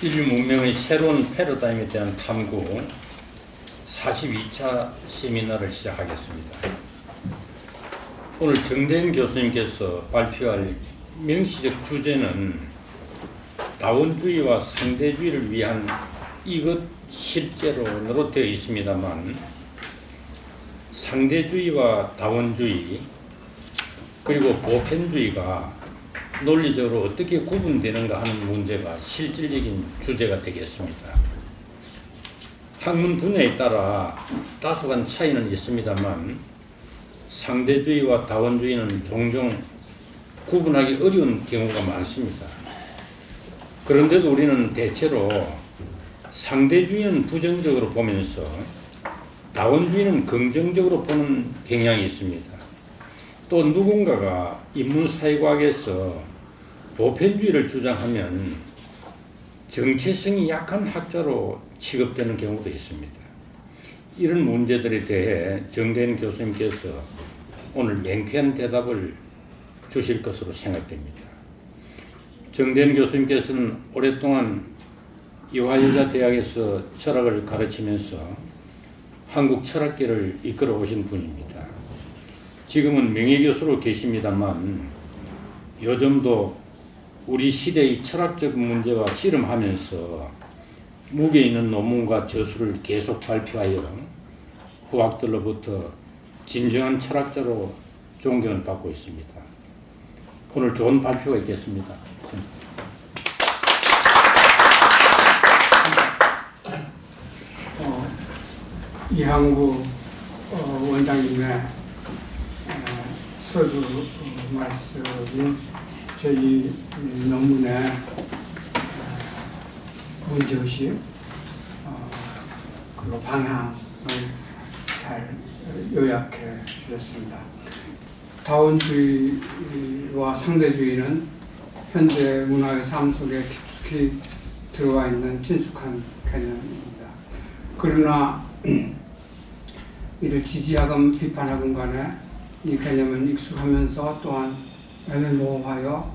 인류 문명의 새로운 패러다임에 대한 탐구 42차 세미나를 시작하겠습니다. 오늘 정대인 교수님께서 발표할 명시적 주제는 다원주의와 상대주의를 위한 이것 실제론으로 되어 있습니다만, 상대주의와 다원주의 그리고 보편주의가 논리적으로 어떻게 구분되는가 하는 문제가 실질적인 주제가 되겠습니다. 학문 분야에 따라 다소간 차이는 있습니다만, 상대주의와 다원주의는 종종 구분하기 어려운 경우가 많습니다. 그런데도 우리는 대체로 상대주의는 부정적으로 보면서 다원주의는 긍정적으로 보는 경향이 있습니다. 또 누군가가 인문사회과학에서 보편주의를 주장하면 정체성이 약한 학자로 취급되는 경우도 있습니다. 이런 문제들에 대해 정대인 교수님께서 오늘 명쾌한 대답을 주실 것으로 생각됩니다. 정대인 교수님께서는 오랫동안 이화여자대학에서 철학을 가르치면서 한국 철학계를 이끌어 오신 분입니다. 지금은 명예교수로 계십니다만 요즘도 우리 시대의 철학적 문제와 씨름하면서 무게 있는 논문과 저술을 계속 발표하여 후학들로부터 진정한 철학자로 존경을 받고 있습니다. 오늘 좋은 발표가 있겠습니다. 이항구 원장님의 서두 말씀이 저희 논문의 문제의식 그리고 방향을 잘 요약해 주셨습니다. 다원주의와 상대주의는 현대 문화의 삶 속에 깊숙이 들어와 있는 친숙한 개념입니다. 그러나 이를 지지하건 비판하건 간에 이 개념은 익숙하면서 또한 애매모호하여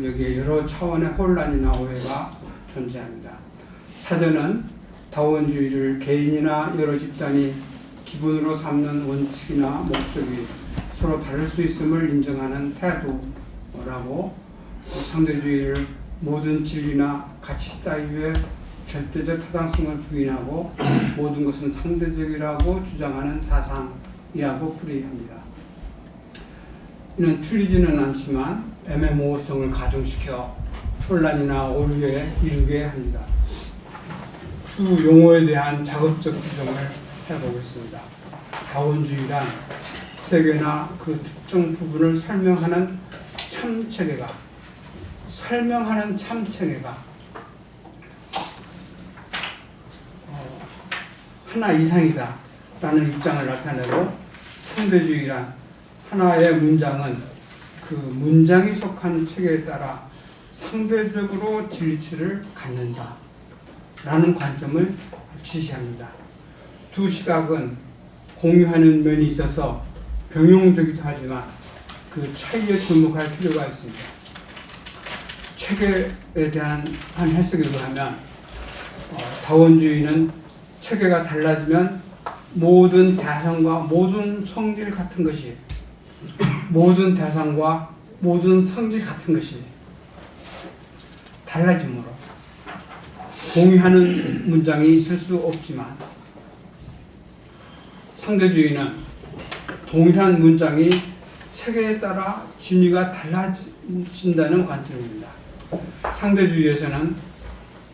여기에 여러 차원의 혼란이나 오해가 존재합니다. 사전은 다원주의를 개인이나 여러 집단이 기본으로 삼는 원칙이나 목적이 서로 다를 수 있음을 인정하는 태도라고, 상대주의를 모든 진리나 가치 따위의 절대적 타당성을 부인하고 모든 것은 상대적이라고 주장하는 사상이라고 풀이합니다. 이는 틀리지는 않지만 애매모호성을 가중시켜 혼란이나 오류에 이르게 합니다. 두 용어에 대한 자급적 규정을 해보겠습니다. 다원주의란 세계나 그 특정 부분을 설명하는 참체계가 하나 이상이다 라는 입장을 나타내고, 상대주의란 하나의 문장은 그 문장이 속한 체계에 따라 상대적으로 진리치를 갖는다 라는 관점을 지시합니다. 두 시각은 공유하는 면이 있어서 병용되기도 하지만 그 차이에 주목할 필요가 있습니다. 체계에 대한 한 해석에 의하면 다원주의는 체계가 달라지면 모든 대상과 모든 성질 같은 것이 달라지므로 공유하는 문장이 있을 수 없지만, 상대주의는 동일한 문장이 체계에 따라 진위가 달라진다는 관점입니다. 상대주의에서는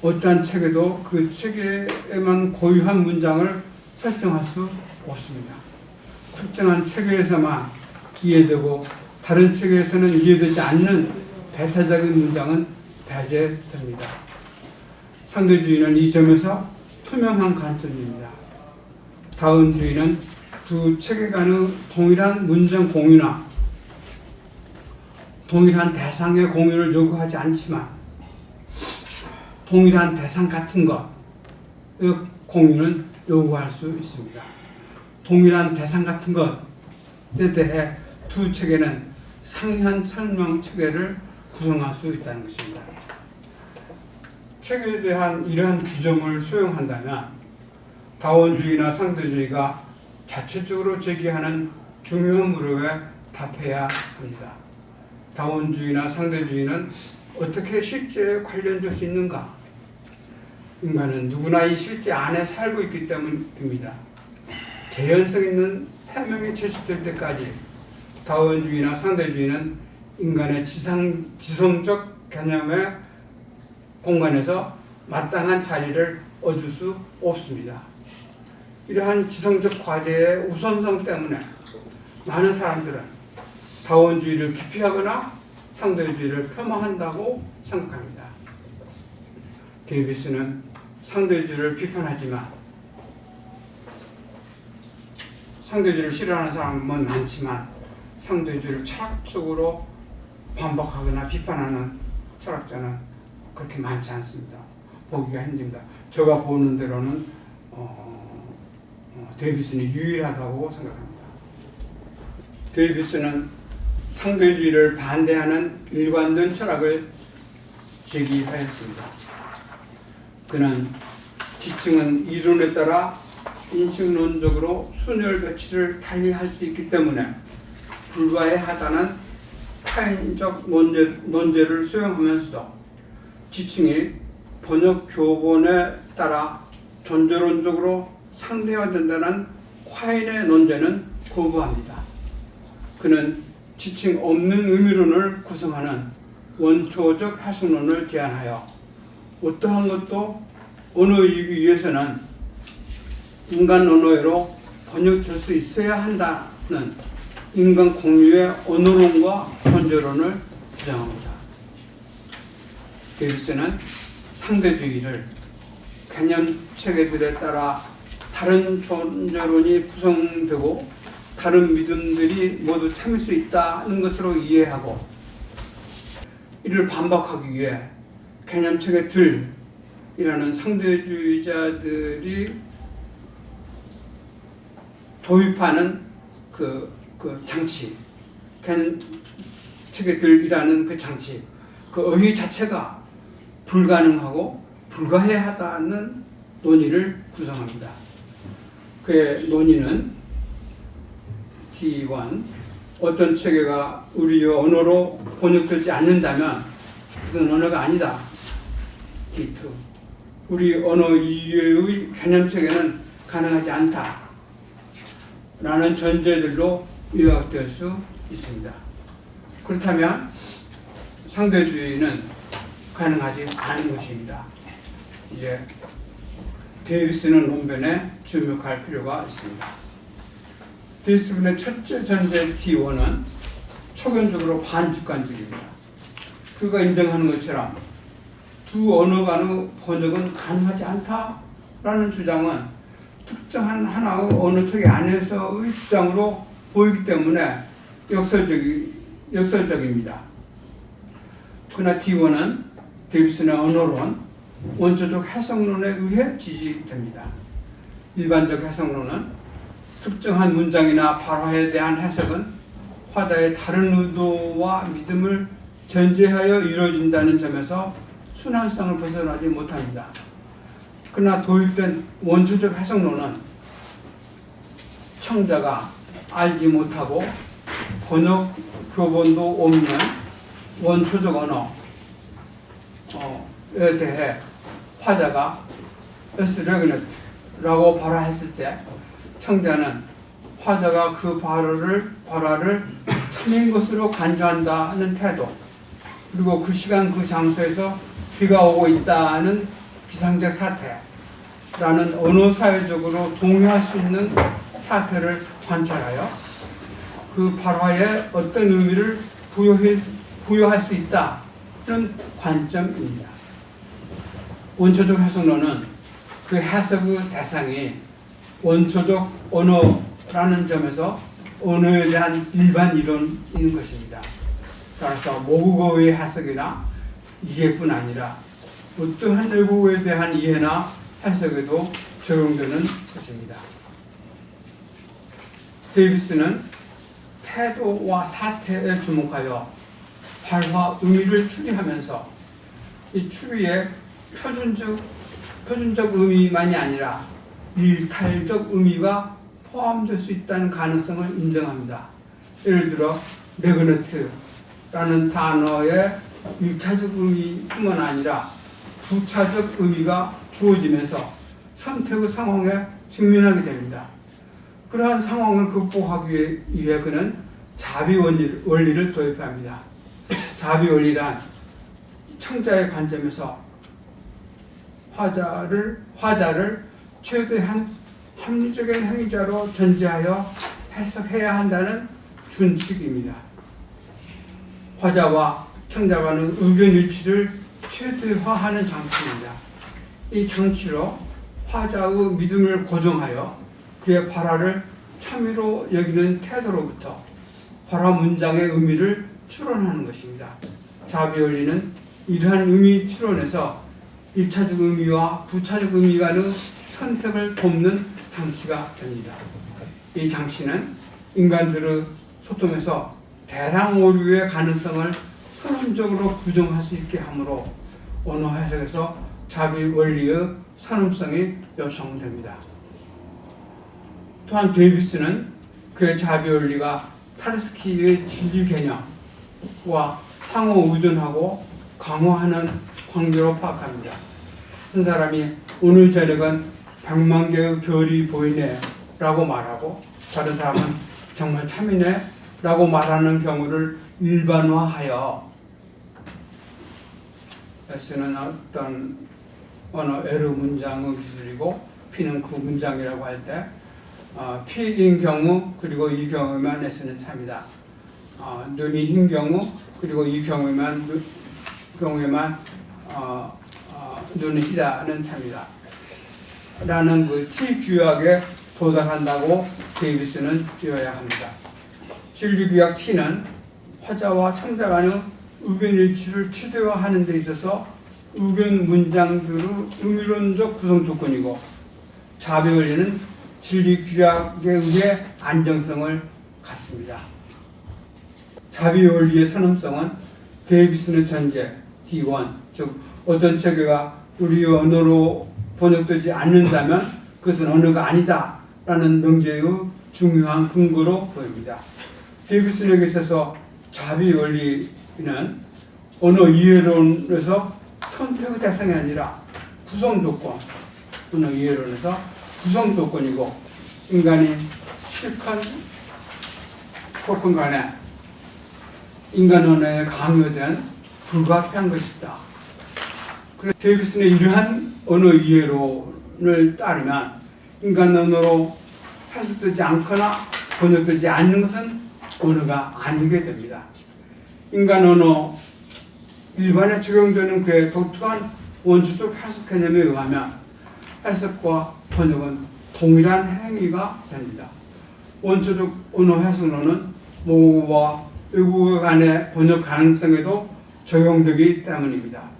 어떠한 체계도 그 체계에만 고유한 문장을 설정할 수 없습니다. 특정한 체계에서만 이해되고 다른 체계에서는 이해되지 않는 배타적인 문장은 배제됩니다. 상대주의는 이 점에서 투명한 관점입니다. 다원주의는 두 체계 간의 동일한 문장 공유나 동일한 대상의 공유를 요구하지 않지만 동일한 대상 같은 것의 공유는 요구할 수 있습니다. 동일한 대상 같은 것에 대해 두 체계는 상현 설명 체계를 구성할 수 있다는 것입니다. 책에 대한 이러한 규정을 수용한다면 다원주의나 상대주의가 자체적으로 제기하는 중요한 물음에 답해야 합니다. 다원주의나 상대주의는 어떻게 실제에 관련될 수 있는가? 인간은 누구나 이 실제 안에 살고 있기 때문입니다. 개연성 있는 해명이 제시될 때까지 다원주의나 상대주의는 인간의 지성적 개념의 공간에서 마땅한 자리를 얻을 수 없습니다. 이러한 지성적 과제의 우선성 때문에 많은 사람들은 다원주의를 기피하거나 상대주의를 폄하한다고 생각합니다. 데이비스는 상대주의를 비판하지만 상대주의를 싫어하는 사람은 많지만 상대주의를 철학적으로 반박하거나 비판하는 철학자는 그렇게 많지 않습니다. 보기가 힘듭니다. 제가 보는 대로는 데이비스는 유일하다고 생각합니다. 데이비스는 상대주의를 반대하는 일관된 철학을 제기하였습니다. 그는 지층은 이론에 따라 인식론적으로 순혈배치를 달리할 수 있기 때문에 불가해하다는 타인적 논제를 수용하면서도 지층이 번역 교본에 따라 존재론적으로 상대화된다는 콰인의 논제는 거부합니다. 그는 지층 없는 의미론을 구성하는 원초적 해석론을 제안하여 어떠한 것도 언어이기 위해서는 인간 언어로 번역될 수 있어야 한다는 인간 공유의 언어론과 존재론을 주장합니다. 데이비스는 상대주의를 개념 체계들에 따라 다른 존재론이 구성되고 다른 믿음들이 모두 참을 수 있다는 것으로 이해하고 이를 반박하기 위해 개념 체계들이라는 상대주의자들이 도입하는 그 장치, 개념 체계들이라는 그 장치, 그 의의 자체가 불가능하고 불가해하다는 논의를 구성합니다. 그의 논의는 T1, 어떤 체계가 우리의 언어로 번역되지 않는다면 그것은 언어가 아니다. T2, 우리 언어 이외의 개념 체계는 가능하지 않다. 라는 전제들로 요약될 수 있습니다. 그렇다면 상대주의는 가능하지 않은 것입니다. 이제 데이비스는 논변에 주목할 필요가 있습니다. 데이비스의 첫째 전제 T1은 초견적으로 반주관적입니다. 그가 인정하는 것처럼 두 언어 간의 번역은 가능하지 않다라는 주장은 특정한 하나의 언어 체계 안에서의 주장으로 보이기 때문에 역설적입니다. 그러나 T1은 데이비스의 언어론, 원초적 해석론에 의해 지지됩니다. 일반적 해석론은 특정한 문장이나 발화에 대한 해석은 화자의 다른 의도와 믿음을 전제하여 이루어진다는 점에서 순환성을 벗어나지 못합니다. 그러나 도입된 원초적 해석론은 청자가 알지 못하고 번역 교본도 없는 원초적 언어에 대해 화자가 as regulate라고 발화했을 때 청자는 화자가 그 발화를 참인 것으로 간주한다는 태도, 그리고 그 시간 그 장소에서 비가 오고 있다는 비상적 사태라는 언어사회적으로 동의할 수 있는 사태를 관찰하여 그 발화에 어떤 의미를 부여할 수 있다는 관점입니다. 원초적 해석론은 그 해석의 대상이 원초적 언어라는 점에서 언어에 대한 일반 이론인 것입니다. 따라서 모국어의 해석이나 이해뿐 아니라 어떠한 외국어에 대한 이해나 해석에도 적용되는 것입니다. 데이비스는 태도와 사태에 주목하여 발화 의미를 추리하면서 이 추리의 표준적 의미만이 아니라 일탈적 의미가 포함될 수 있다는 가능성을 인정합니다. 예를 들어 매그네트라는 단어의 일차적 의미뿐만 아니라 부차적 의미가 주어지면서 선택의 상황에 직면하게 됩니다. 그러한 상황을 극복하기 위해 그는 자비 원리를 도입합니다. 자비 원리란 청자의 관점에서 화자를 최대한 합리적인 행위자로 전제하여 해석해야 한다는 준칙입니다. 화자와 청자 간의 의견 일치를 최대화하는 장치입니다. 이 장치로 화자의 믿음을 고정하여 그의 발화를 참으로 여기는 태도로부터 발화 문장의 의미를 추론하는 것입니다. 자비 원리는 이러한 의미 추론에서 일차적 의미와 부차적 의미 간의 선택을 돕는 장치가 됩니다. 이 장치는 인간들의 소통에서 대량 오류의 가능성을 선언적으로 부정할 수 있게 하므로 언어 해석에서 자비 원리의 선험성이 요청됩니다. 또한 데이비스는 그의 자비 원리가 타르스키의 진리 개념과 상호 의존하고 강화하는 관계로 파악합니다. 한 사람이 오늘 저녁은 100만 개의 별이 보이네 라고 말하고 다른 사람은 정말 참이네 라고 말하는 경우를 일반화하여 S는 어떤 언어 에러 문장의 기술이고 P는 그 문장이라고 할 때 P인 경우 그리고 이 경우에만 S는 참이다. 눈이 흰 경우 그리고 이 경우에만 눈이 희다는 참이다. 라는 그 T 규약에 도달한다고 데이비스는 요약합니다. 진리규약 T는 화자와 청자 간의 의견 일치를 최대화하는 데 있어서 의견 문장들의 의미론적 구성 조건이고 자비 원리는 진리규약에 의해 안정성을 갖습니다. 자비 원리의 선험성은 데이비스의 전제 D1, 즉 어떤 체계가 우리 언어로 번역되지 않는다면 그것은 언어가 아니다 라는 명제의 중요한 근거로 보입니다. 데이비슨에게 있어서 자비 원리는 언어 이해론에서 선택의 대상이 아니라 구성 조건, 언어 이해론에서 구성 조건이고 인간이 실컷 조건 간에 인간 언어에 강요된 불가피한 것이다. 그래서 데이비슨의 이러한 언어 이해론을 따르면 인간 언어로 해석되지 않거나 번역되지 않는 것은 언어가 아니게 됩니다. 인간 언어 일반에 적용되는 그의 독특한 원초적 해석 개념에 의하면 해석과 번역은 동일한 행위가 됩니다. 원초적 언어 해석론은 모국어와 외국어 간의 번역 가능성에도 적용되기 때문입니다.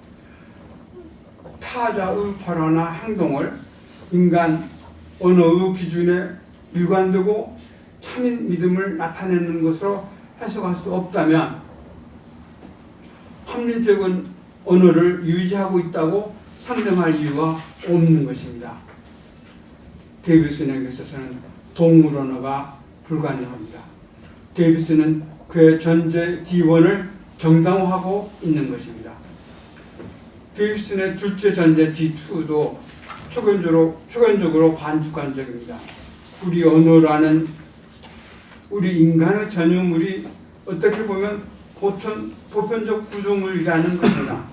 타자의 발언이나 행동을 인간 언어의 기준에 일관되고 참인 믿음을 나타내는 것으로 해석할 수 없다면 합리적인 언어를 유지하고 있다고 상정할 이유가 없는 것입니다. 데이비슨에게 있어서는 동물 언어가 불가능합니다. 데이비슨은 그의 전제 D1을 정당화하고 있는 것입니다. 데이비슨의 둘째 전제 D2도 초견적으로 반주관적입니다. 우리 언어라는 우리 인간의 전유물이 어떻게 보면 보편적 구조물이라는 것이다.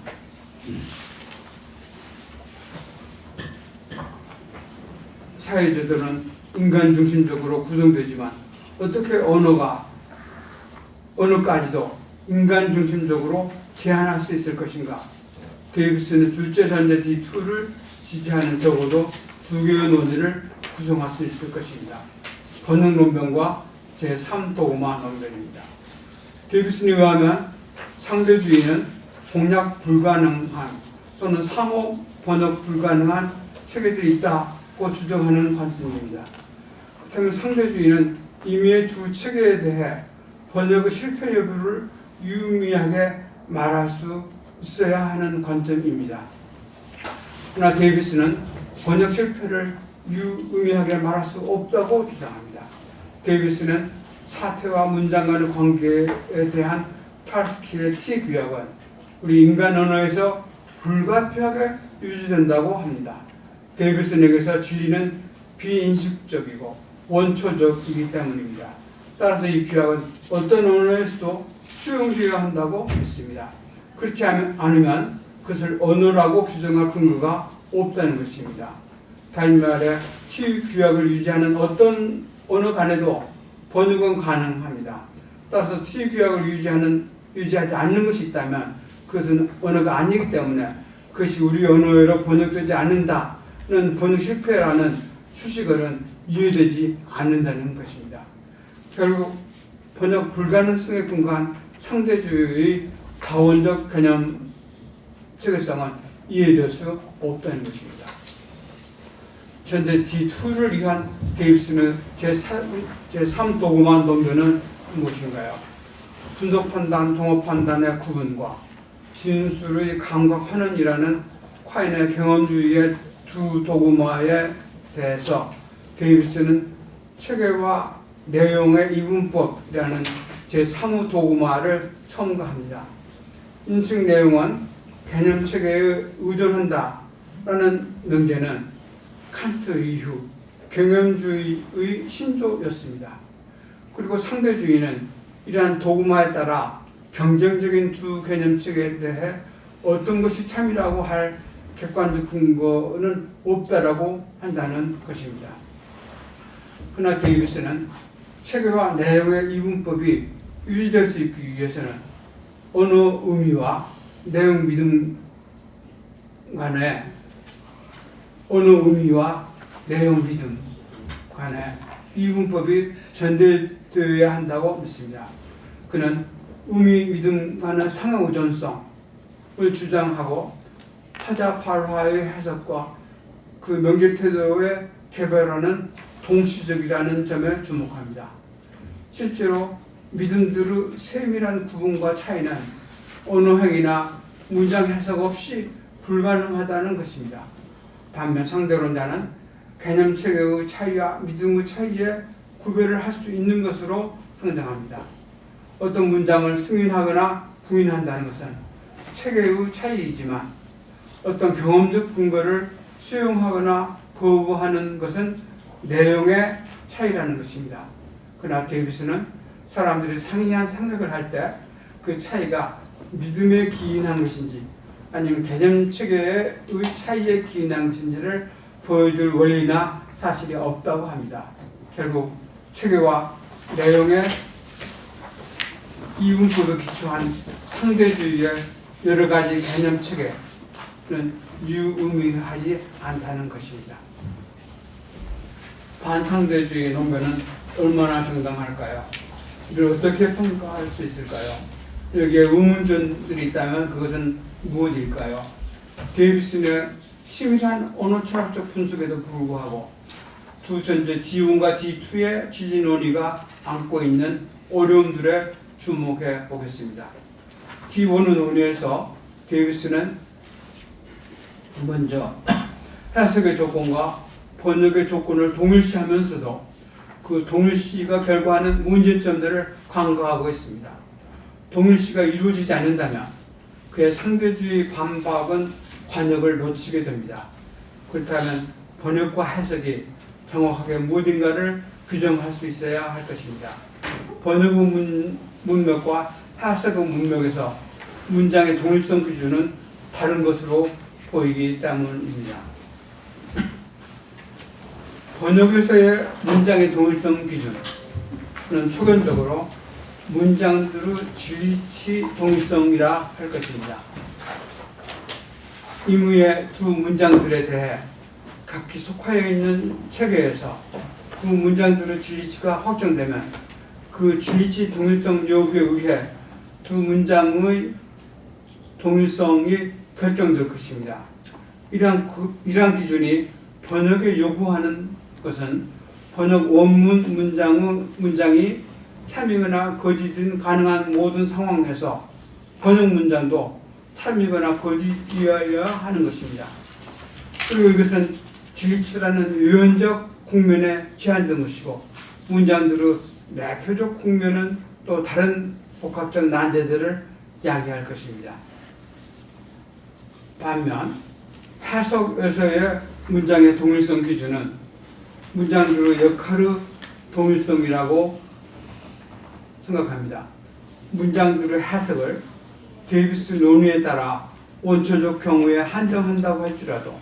사회제도는 인간 중심적으로 구성되지만 어떻게 언어까지도 인간 중심적으로 제한할 수 있을 것인가? 데이비슨의 둘째 전제 D2를 지지하는 적어도 두 개의 논의를 구성할 수 있을 것입니다. 번역 논변과 제3도마 논변입니다. 데이비슨에 의하면 상대주의는 공략 불가능한 또는 상호 번역 불가능한 체계들이 있다고 주장하는 관점입니다. 그렇다면 상대주의는 임의의 두 체계에 대해 번역의 실패 여부를 유의미하게 말할 수 있어야 하는 관점입니다. 그러나 데이비스는 번역 실패를 유의미하게 말할 수 없다고 주장합니다. 데이비스는 사태와 문장 간의 관계에 대한 팔스킬의 T 규약은 우리 인간 언어에서 불가피하게 유지된다고 합니다. 데이비슨에게서 진리는 비인식적이고 원초적이기 때문입니다. 따라서 이 규약은 어떤 언어에서도 수용되어야 한다고 믿습니다. 그렇지 않으면 그것을 언어라고 규정할 근거가 없다는 것입니다. 다른 말에 T 규약을 유지하는 어떤 언어 간에도 번역은 가능합니다. 따라서 T 규약을 유지하지 않는 것이 있다면 그것은 언어가 아니기 때문에 그것이 우리 언어로 번역되지 않는다는 번역 실패라는 수식어는 이해되지 않는다는 것입니다. 결국 번역 불가능성에 근거한 상대주의의 다원적 개념 적성은 이해될 수 없다는 것입니다. 현재 D2를 위한 데이비슨의 제3 도구만 논변은 무엇인가요? 분석 판단, 동업 판단의 구분과 진술의 감각 환원이라는 콰인의 경험주의의 두 도구마에 대해서 데이비슨은 체계와 내용의 이분법이라는 제3의 도구마를 첨가합니다. 인식 내용은 개념 체계에 의존한다라는 명제는 칸트 이후 경험주의의 신조였습니다. 그리고 상대주의는 이러한 도구마에 따라 경쟁적인 두 개념 체계에 대해 어떤 것이 참이라고 할 객관적 근거는 없다라고 한다는 것입니다. 그러나 데이비스는 체계와 내용의 이분법이 유지될 수 있기 위해서는 언어 의미와 내용 믿음 간의 언어 의미와 내용 믿음 간의 이분법이 전달되어야 한다고 믿습니다. 그는 의미 믿음 간의 상호 의존성을 주장하고 타자팔화의 해석과 그 명제 태도의 개발하는 동시적이라는 점에 주목합니다. 실제로 믿음들의 세밀한 구분과 차이는 언어행위나 문장 해석 없이 불가능하다는 것입니다. 반면 상대론자는 개념체계의 차이와 믿음의 차이에 구별을 할 수 있는 것으로 상정합니다. 어떤 문장을 승인하거나 부인한다는 것은 체계의 차이이지만 어떤 경험적 근거를 수용하거나 거부하는 것은 내용의 차이라는 것입니다. 그러나 데이비스는 사람들이 상이한 생각을 할 때 그 차이가 믿음에 기인한 것인지 아니면 개념 체계의 차이에 기인한 것인지를 보여줄 원리나 사실이 없다고 합니다. 결국 체계와 내용의 이분법에 기초한 상대주의의 여러 가지 개념 체계는 유의미하지 않다는 것입니다. 반상대주의 논변은 얼마나 정당할까요? 이를 어떻게 평가할 수 있을까요? 여기에 의문점들이 있다면 그것은 무엇일까요? 데이비슨의 치밀한 언어 철학적 분석에도 불구하고 두 전제 D1과 D2의 지진 원리가 안고 있는 어려움들에 주목해 보겠습니다. D1은 원리에서 데이비슨은 먼저 해석의 조건과 번역의 조건을 동일시하면서도 그 동일시가 결과하는 문제점들을 간과하고 있습니다. 동일시가 이루어지지 않는다면 그의 상대주의 반박은 관역을 놓치게 됩니다. 그렇다면 번역과 해석이 정확하게 무엇인가를 규정할 수 있어야 할 것입니다. 번역의 문맥과 해석의 문맥에서 문장의 동일성 기준은 다른 것으로 보이기 때문입니다. 번역에서의 문장의 동일성 기준은 초견적으로 문장들의 질치 동일성이라 할 것입니다. 임의의 두 문장들에 대해 각기 속하여 있는 체계에서 그 문장들의 진리치가 확정되면 그 진리치 동일성 여부에 의해 두 문장의 동일성이 결정될 것입니다. 이러한 기준이 번역에 요구하는 것은 번역 원문 문장이 참이거나 거짓인 가능한 모든 상황에서 번역 문장도 참이거나 거짓이어야 하는 것입니다. 그리고 이것은 진리치라는 유연적 국면에 제한된 것이고 문장들의 내표적 국면은 또 다른 복합적 난제들을 야기할 것입니다. 반면 해석에서의 문장의 동일성 기준은 문장들의 역할의 동일성이라고 생각합니다. 문장들의 해석을 데이비스 논리에 따라 원초적 경우에 한정한다고 할지라도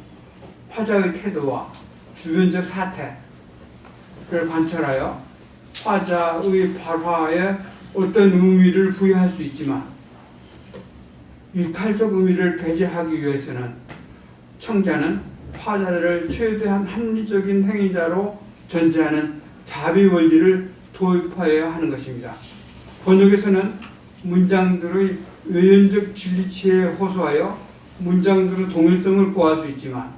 화자의 태도와 주변적 사태를 관찰하여 화자의 발화에 어떤 의미를 부여할 수 있지만 일탈적 의미를 배제하기 위해서는 청자는 화자를 최대한 합리적인 행위자로 전제하는 자비 원리를 도입하여야 하는 것입니다. 번역에서는 문장들의 외연적 진리치에 호소하여 문장들의 동일성을 구할 수 있지만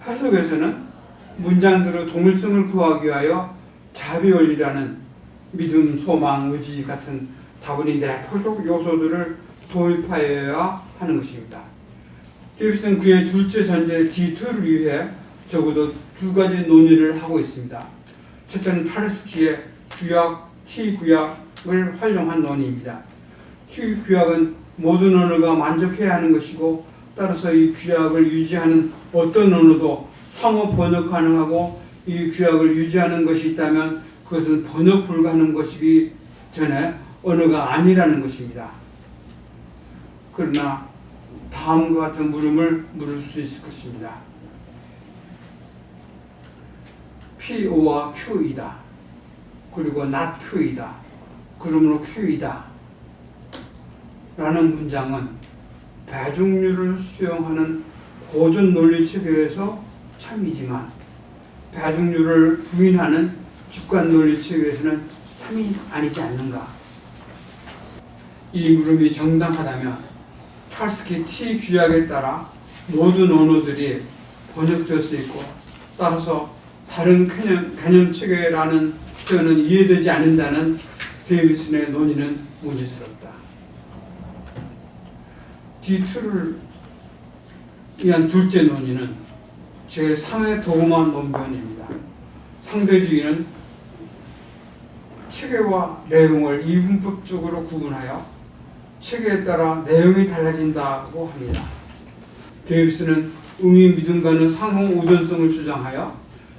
해석에서는 문장들의 동일성을 구하기 위하여 자비 원리라는 믿음, 소망, 의지 같은 다분히 내포적 요소들을 도입하여야 하는 것입니다. 데이비스는 그의 둘째 전제 D2를 위해 적어도 두 가지 논의를 하고 있습니다. 첫째는 타르스키의 규약, T규약을 활용한 논의입니다. T규약은 모든 언어가 만족해야 하는 것이고 따라서 이 규약을 유지하는 어떤 언어도 상호 번역 가능하고 이 규약을 유지하는 것이 있다면 그것은 번역 불가하는 것이기 전에 언어가 아니라는 것입니다. 그러나 다음과 같은 물음을 물을 수 있을 것입니다. PO와 Q이다. 그리고 not Q이다. 그러므로 Q이다. 라는 문장은 배중률을 수용하는 고전 논리 체계에서 참이지만 배중률을 부인하는 주관 논리 체계에서는 참이 아니지 않는가. 이 물음이 정당하다면 탈스키 T 규약에 따라 모든 언어들이 번역될 수 있고 따라서 다른 개념 체계라는 표현은 이해되지 않는다는 데이비슨의 논의는 문제스럽다. D2를 위한 둘째 논의는 제3의 도구만 논변입니다. 상대주의는 체계와 내용을 이분법적으로 구분하여 체계에 따라 내용이 달라진다고 합니다. 데이비스는 의미 믿음과는 상호 우전성을 주장하여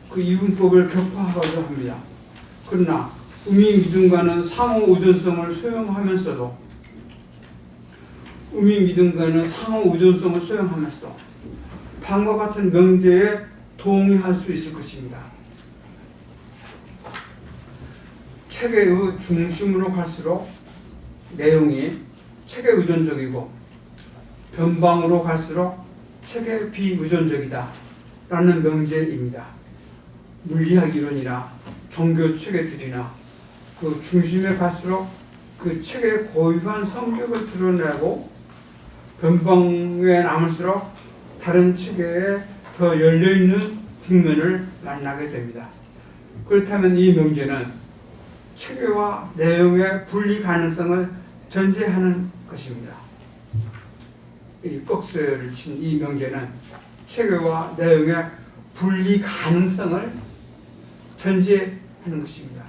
그 이분법을 격파하고자 합니다. 그러나 의미 믿음과는 상호 우전성을 수용하면서도 다음과 같은 명제에 동의할 수 있을 것입니다. 체계의 중심으로 갈수록 내용이 체계 의존적이고 변방으로 갈수록 체계 비의존적이다 라는 명제입니다. 물리학 이론이나 종교 체계들이나 그 중심에 갈수록 그 체계의 고유한 성격을 드러내고 변방에 남을수록 다른 체계에 더 열려있는 국면을 만나게 됩니다. 그렇다면 이 명제는 체계와 내용의 분리 가능성을 전제하는 것입니다. 이 꺽쇠를 친 이 명제는 체계와 내용의 분리 가능성을 전제하는 것입니다.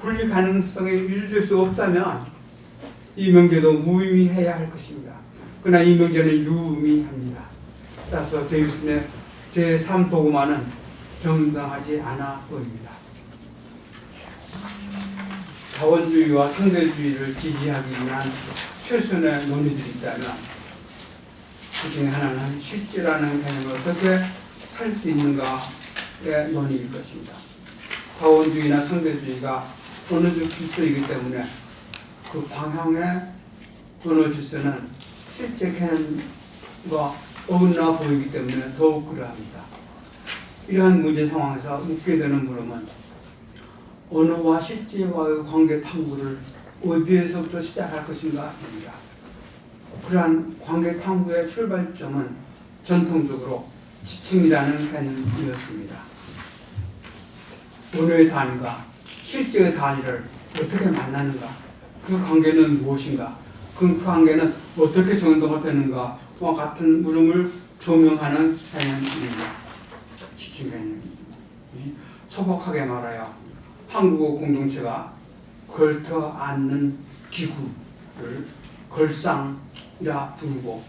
분리 가능성이 유지될 수 없다면 이 명제도 무의미해야 할 것입니다. 그러나 이 명제는 유의미합니다. 따라서 데이비슨의 제3도구만은 정당하지 않아 보입니다. 자원주의와 상대주의를 지지하기 위한 최선의 논의들이 있다면 그 중에 하나는 실제라는 개념을 어떻게 살 수 있는가의 논의일 것입니다. 자원주의나 상대주의가 언어적 질서이기 때문에 그 방향의 언어 질서는 실제 개념과 어긋나 보이기 때문에 더욱 그러합니다. 이러한 문제 상황에서 묻게 되는 물음은 언어와 실제와의 관계 탐구를 어디에서부터 시작할 것인가 입니다. 그러한 관계 탐구의 출발점은 전통적으로 지층이라는 개념이었습니다. 언어의 단위가 실제의 단위를 어떻게 만나는가, 그 관계는 무엇인가, 그 관계는 어떻게 정도가 되는가와 같은 물음을 조명하는 개념입니다. 지침 개념. 소박하게 말하여 한국어 공동체가 걸터 앉는 기구를 걸상이라 부르고,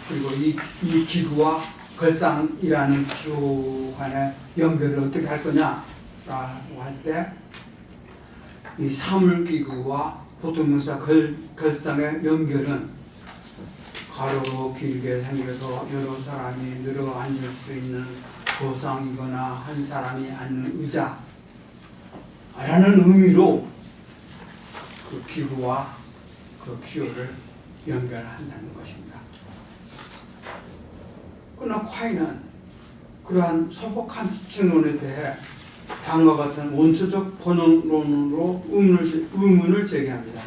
그리고 이 기구와 걸상이라는 기구 간의 연결을 어떻게 할 거냐라고 할 때, 이 사물기구와 보통명사 걸상의 연결은 가로로 길게 생겨서 여러 사람이 늘어 앉을 수 있는 거상이거나 한 사람이 앉는 의자라는 의미로 그 기구와 그 기호를 연결한다는 것입니다. 그러나 콰이는 그러한 소박한 지층론에 대해 다음과 같은 원초적 번역론으로 의문을 제기합니다.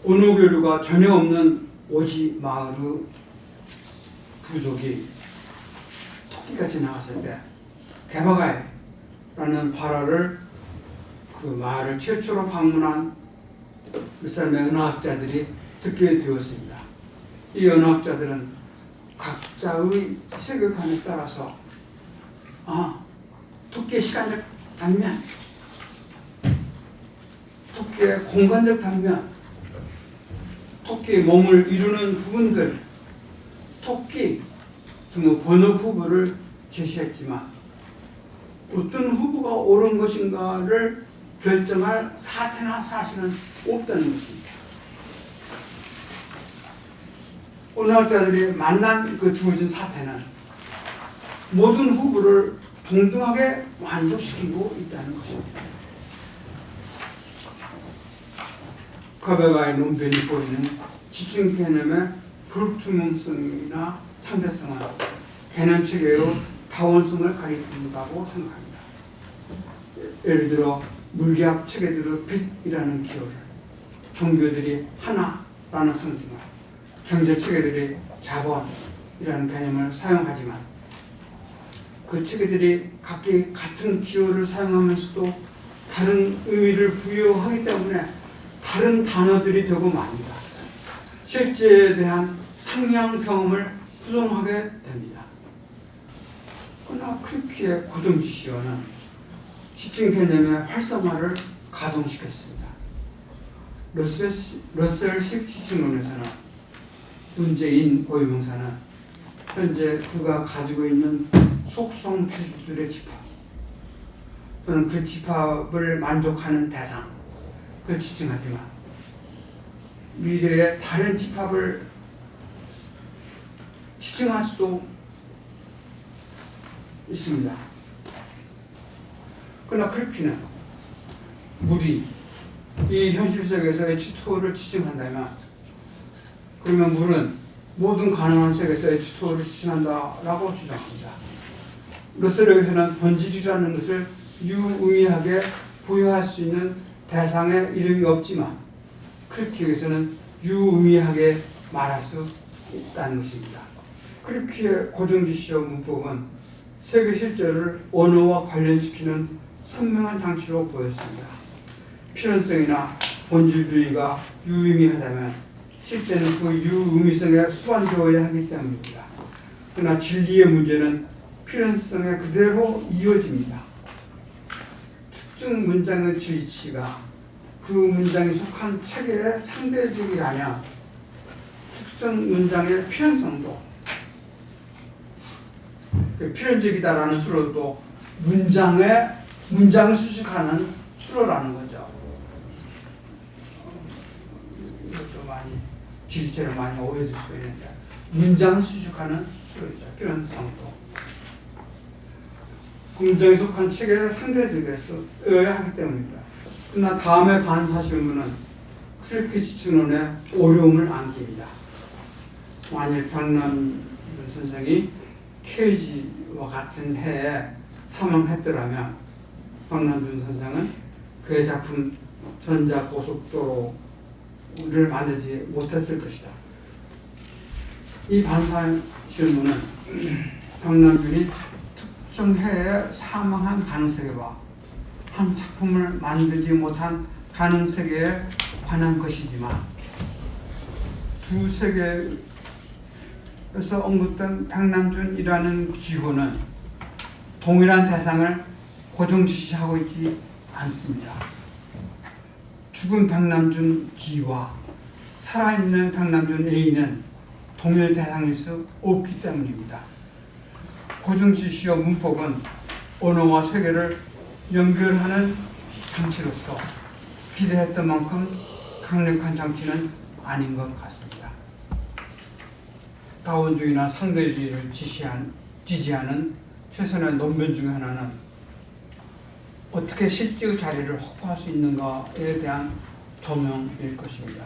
언어 교류가 전혀 없는 오지 마을의 부족이 토끼가 지나갔을 때 개바가에라는 발화를 그 마을을 최초로 방문한 그 사람의 언어학자들이 듣게 되었습니다. 이 언어학자들은 각자의 세계관에 따라서 토끼의 시간적 단면, 토끼의 공간적 단면, 토끼의 몸을 이루는 부분들, 토끼 등 번역 후보를 제시했지만 어떤 후보가 옳은 것인가를 결정할 사태나 사실은 없다는 것입니다. 언어학자들이 만난 그 주어진 사태는 모든 후보를 동등하게 만족시키고 있다는 것입니다. 카베가의 논변이 보이는 지층 개념의 불투명성이나 상대성은 개념 체계의 다원성을 가리킨다고 생각합니다. 예를 들어 물리학 체계들의 빛이라는 기호를, 종교들이 하나라는 상징을, 경제 체계들이 자본이라는 개념을 사용하지만 그 체계들이 각기 같은 기호를 사용하면서도 다른 의미를 부여하기 때문에 다른 단어들이 되고 맙니다. 실제에 대한 상량 경험을 부정하게 됩니다. 그러나 크리키의 고정지시어는 지층 개념의 활성화를 가동시켰습니다. 러셀식 지층론에서는 문재인 고유명사는 현재 그가 가지고 있는 속성 주들의 집합 또는 그 집합을 만족하는 대상, 그걸 지칭하지만 미래의 다른 집합을 지칭할 수도 있습니다. 그러나 크리키는 물이 이 현실 세계에서 H2O를 지칭한다면, 그러면 물은 모든 가능한 세계에서 H2O를 지칭한다라고 주장합니다. 러셀에게서는 본질이라는 것을 유의미하게 부여할 수 있는 대상의 이름이 없지만 크리키에게서는 유의미하게 말할 수 있다는 것입니다. 크리키의 고정지시어 문법은 세계 실제를 언어와 관련시키는 선명한 장치로 보였습니다. 필연성이나 본질주의가 유의미하다면 실제는 그 유의미성에 수반되어야 하기 때문입니다. 그러나 진리의 문제는 필연성에 그대로 이어집니다. 특정 문장의 질치가 그 문장에 속한 체계의 상대적이라면 특정 문장의 필연성도 필연적이다라는 수로도 문장을 수식하는 수로라는 거죠. 이것도 많이 질체로 많이 오해될 수 있는데 문장을 수식하는 수로이죠. 필연성도. 그 문장에 속한 체계의 상대적이어야 하기 때문입니다. 그러나 다음의 반사실문은 크리키 지층론의 어려움을 안깁니다. 만일 박남준 선생이 케이지와 같은 해에 사망했더라면 박남준 선생은 그의 작품 전자고속도로를 만들지 못했을 것이다. 이 반사실문은 박남준이 특정 해에 사망한 가능성과 한 작품을 만들지 못한 가는 세계에 관한 것이지만 두 세계에서 언급된 백남준이라는 기호는 동일한 대상을 고정지시하고 있지 않습니다. 죽은 백남준 D와 살아있는 백남준 A는 동일 대상일 수 없기 때문입니다. 고정지시어 문법은 언어와 세계를 연결하는 장치로서 기대했던 만큼 강력한 장치는 아닌 것 같습니다. 다원주의나 상대주의를 지지하는 최선의 논변 중 하나는 어떻게 실제의 자리를 확보할 수 있는가에 대한 조명일 것입니다.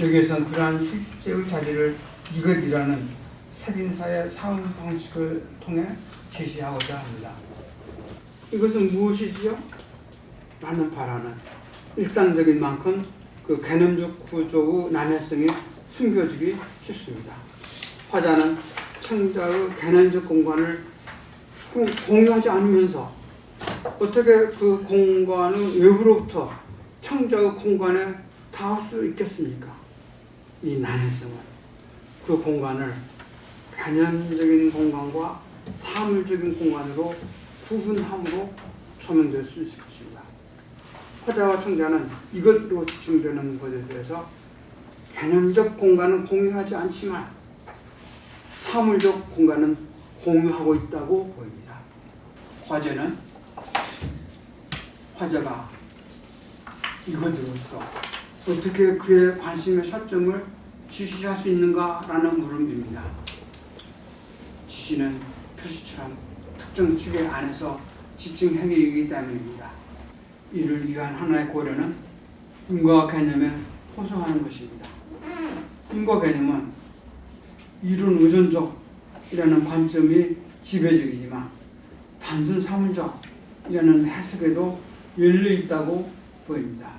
여기에서는 그러한 실제의 자리를 이것이라는 색인사의 사용 방식을 통해 제시하고자 합니다. 이것은 무엇이지요? 라는 바라는 일상적인 만큼 그 개념적 구조의 난해성이 숨겨지기 쉽습니다. 화자는 청자의 개념적 공간을 공유하지 않으면서 어떻게 그 공간의 외부로부터 청자의 공간에 닿을 수 있겠습니까? 이 난해성은 그 공간을 개념적인 공간과 사물적인 공간으로 구분함으로 조명될 수 있을 것입니다. 화자와 청자는 이것으로 지칭되는 것에 대해서 개념적 공간은 공유하지 않지만 사물적 공간은 공유하고 있다고 보입니다. 화자가 이것으로서 어떻게 그의 관심의 초점을 지시할 수 있는가라는 물음입니다. 지시는 표시처럼 특정 체계 안에서 지칭 행위이기 때문입니다. 이를 위한 하나의 고려는 인과 개념에 호소하는 것입니다. 인과 개념은 이론 의존적이라는 관점이 지배적이지만 단순 사물적이라는 해석에도 열려 있다고 보입니다.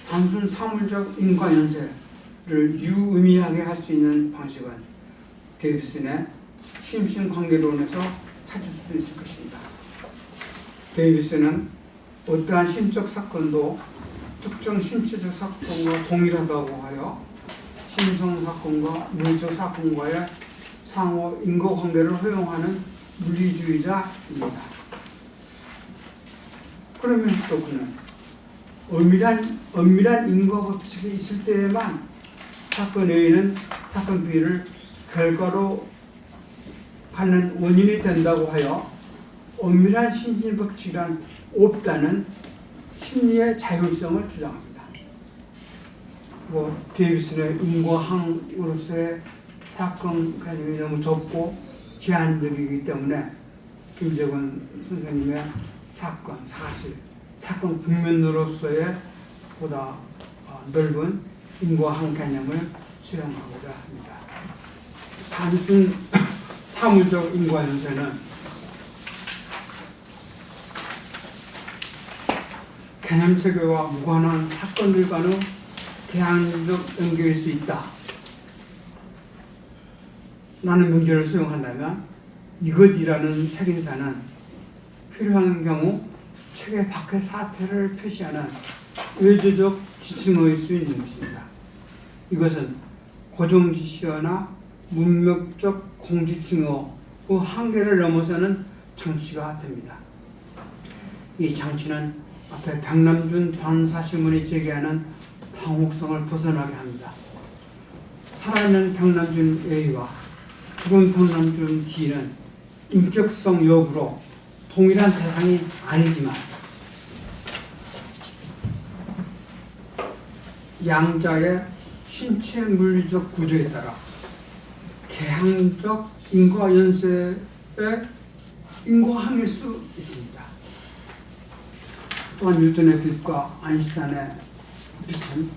단순 사물적 인과 연세를 유의미하게 할 수 있는 방식은 데이비슨의 심신관계론에서 찾을 수 있을 것입니다. 데이비슨은 어떠한 심적 사건도 특정 신체적 사건과 동일하다고 하여 심성 사건과 물리적 사건과의 상호 인과관계를 허용하는 물리주의자입니다. 그러면서도 그는 엄밀한 인과 법칙이 있을 때에만 사건 A는 사건 B를 결과로 갖는 원인이 된다고 하여 엄밀한 심리 법칙이란 없다는 심리의 자율성을 주장합니다. 데이비슨의 인과항으로서의 사건 개념이 너무 좁고 제한적이기 때문에 김재권 선생님의 사건, 사실, 사건 국면으로서의 보다 넓은 인과항 개념을 수용하고자 합니다. 단순 사물적 인과 연세는 개념 체계와 무관한 사건들과는 개항적 연결일 수 있다. 라는 명제를 수용한다면 이것이라는 색인사는 필요한 경우 체계 밖의 사태를 표시하는 외조적 지칭어일 수 있는 것입니다. 이것은 고정지시어나 문맥적 공지칭어의 한계를 넘어서는 장치가 됩니다. 이 장치는 앞에 백남준 반사시문이 제기하는 당혹성을 벗어나게 합니다. 살아있는 백남준 A와 죽은 백남준 D는 인격성 여부로 동일한 대상이 아니지만 양자의 신체 물리적 구조에 따라 개항적 인과 연세의 인과항일 수 있습니다. 또한 뉴턴의 빛과 아인슈타인의 빛은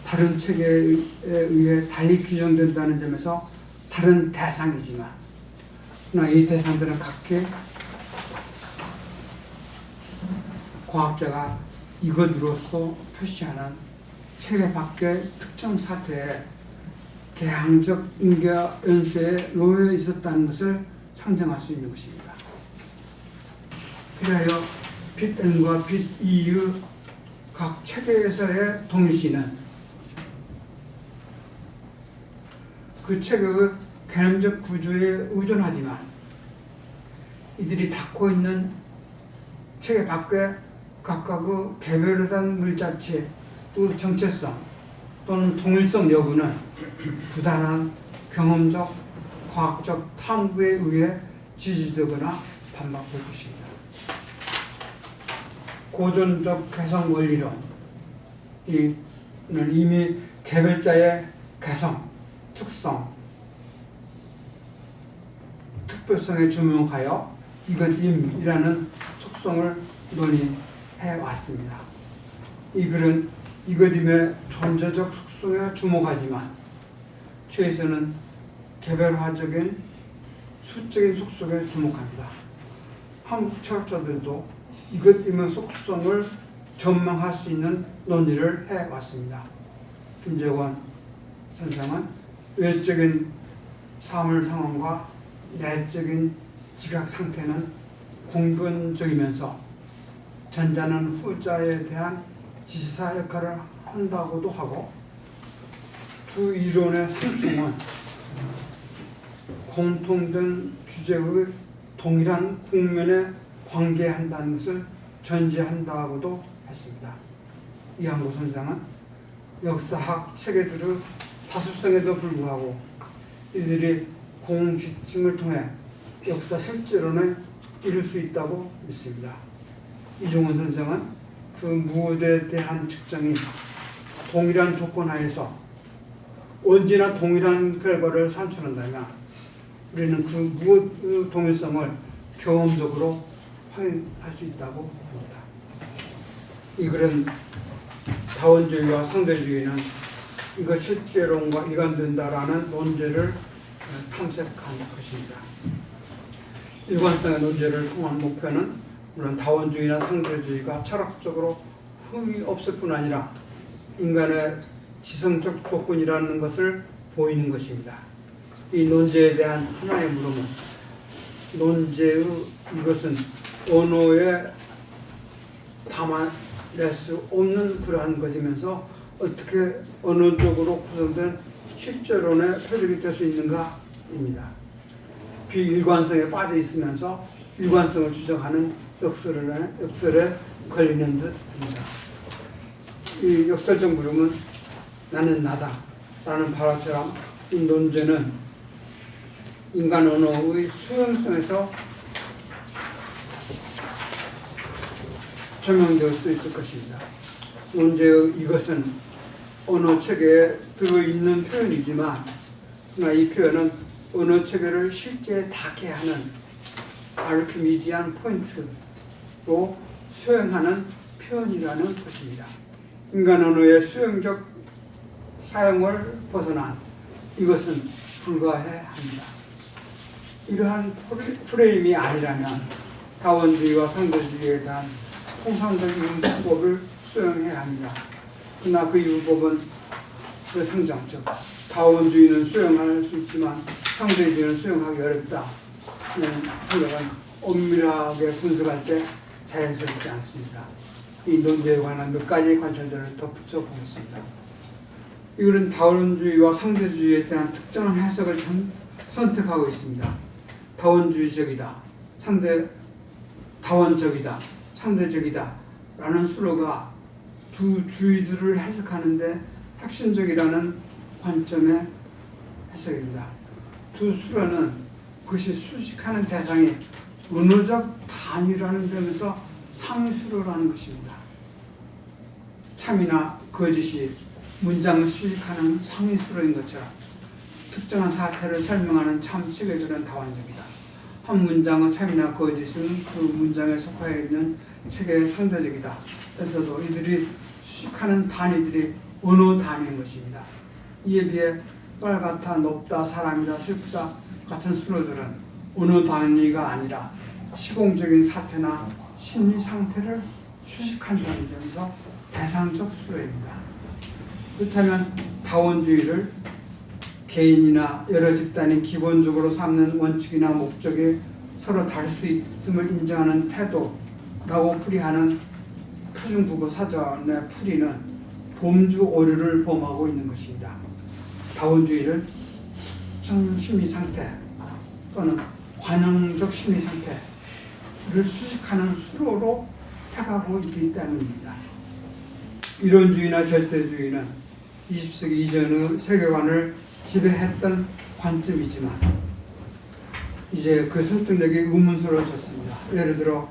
다른 체계에 의해 달리 규정된다는 점에서 다른 대상이지만 이 대상들은 각기 과학자가 이것으로서 표시하는 체계 밖의 특정 사태에 개항적 인과 연세에 놓여 있었다는 것을 상정할 수 있는 것입니다. 그래야 빛 N과 빛 E의 각 체계에서의 동시는 그 체계의 개념적 구조에 의존하지만 이들이 닿고 있는 체계 밖에 각각의 개별화된 물자체 또 정체성 또는 동일성 여부는 부단한 경험적, 과학적 탐구에 의해 지지되거나 반박될 것입니다. 고전적 개성 원리론은 이미 개별자의 개성, 특성, 특별성에 주목하여 이것임이라는 속성을 논의해 왔습니다. 이 글은 이것임의 존재적 속성에 주목하지만 최에서는 개별화적인 수적인 속성에 주목합니다. 한국 철학자들도 이것임의 속성을 전망할 수 있는 논의를 해왔습니다. 김재관 선생은 외적인 사물 상황과 내적인 지각 상태는 공변적이면서 전자는 후자에 대한 지시사 역할을 한다고도 하고 두 이론의 상충은 공통된 주제의 동일한 국면에 관계한다는 것을 전제한다고도 했습니다. 이항구 선생은 역사학 체계들의 다수성에도 불구하고 이들이 공지층을 통해 역사 실제론에 이룰 수 있다고 믿습니다. 이종원 선생은 그 무엇에 대한 측정이 동일한 조건 하에서 언제나 동일한 결과를 산출한다면 우리는 그 무엇의 동일성을 경험적으로 확인할 수 있다고 봅니다. 이 글은 다원주의와 상대주의는 이거 실제론과 일관된다라는 논제를 탐색한 것입니다. 일관성의 논제를 통한 목표는 물론 다원주의나 상대주의가 철학적으로 흠이 없을 뿐 아니라 인간의 지성적 조건이라는 것을 보이는 것입니다. 이 논제에 대한 하나의 물음은 논제의 이것은 언어에 담아낼 수 없는 그러한 것이면서 어떻게 언어적으로 구성된 실제론의 표적이 될 수 있는가입니다. 비일관성에 빠져 있으면서 일관성을 추정하는 역설에 걸리는 듯합니다. 이 역설적 물음은 나는 나다, 라는 발화처럼 이 논제는 인간 언어의 수용성에서 설명될 수 있을 것입니다. 논제의 이것은 언어 체계에 들어있는 표현이지만 이 표현은 언어 체계를 실제 닿게 하는 아르키미디안 포인트로 수용하는 표현이라는 것입니다. 인간 언어의 수용적 사용을 벗어난 이것은 불가해 합니다. 이러한 프레임이 아니라면 다원주의와 상대주의에 대한 통상적인 유법을 수용해야 합니다. 그러나 그 유법은 그 상장적 다원주의는 수용할 수 있지만 상대주의는 수용하기 어렵다. 생각은 엄밀하게 분석할 때 자연스럽지 않습니다. 이 논제에 관한 몇 가지 관찰들을 덧붙여 보겠습니다. 이들은 다원주의와 상대주의에 대한 특정한 해석을 선택하고 있습니다. 다원주의적이다, 다원적이다, 상대적이다 라는 수로가 두 주의들을 해석하는데 핵심적이라는 관점의 해석입니다. 두 수로는 그것이 수식하는 대상이 언어적 단위라는 점에서 상수로라는 것입니다. 참이나 거짓이 문장을 수식하는 상수로인 것처럼 특정한 사태를 설명하는 참 체계들은 다원적이다. 한 문장의 참이나 거짓은 그 문장에 속하여 있는 체계의 상대적이다. 그래서도 이들이 수식하는 단위들이 언어 단위인 것입니다. 이에 비해 빨갛다, 높다, 사람이다, 슬프다 같은 수로들은 언어 단위가 아니라 시공적인 사태나 심리 상태를 수식한다는 점에서 대상적 수로입니다. 그렇다면 다원주의를 개인이나 여러 집단이 기본적으로 삼는 원칙이나 목적이 서로 다를 수 있음을 인정하는 태도 라고 풀이하는 표준국어 사전의 풀이는 범주 오류를 범하고 있는 것입니다. 다원주의를 심리 상태 또는 관용적 심리 상태를 수식하는 수로로 해가고 있기 때문입니다. 이론주의나 절대주의는 20세기 이전의 세계관을 지배했던 관점이지만 이제 그 설득력이 의문스러워졌습니다. 예를 들어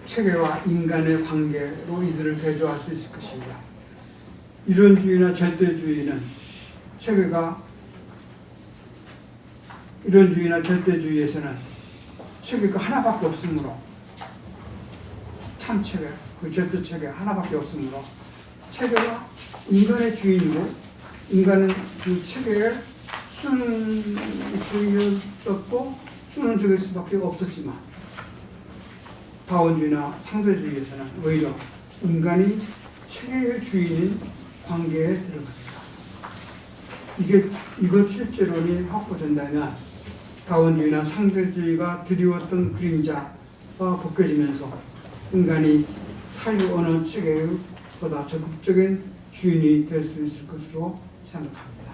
체계와 인간의 관계로 이들을 대조할 수 있을 것입니다. 이론주의나 절대주의는 이론주의나 절대주의에서는 체계가 하나밖에 없으므로 참 체계, 그 절대 체계 하나밖에 없으므로 체계가 인간의 주인이고 인간은 그 체계에 순주의였었고 순응적일 수밖에 없었지만 다원주의나 상대주의에서는 오히려 인간이 체계의 주인인 관계에 들어갑니다. 이것 실제론이 확보된다면 다원주의나 상대주의가 드리웠던 그림자가 벗겨지면서 인간이 사유 어느 체계의 보다 적극적인 주인이 될 수 있을 것으로 생각합니다.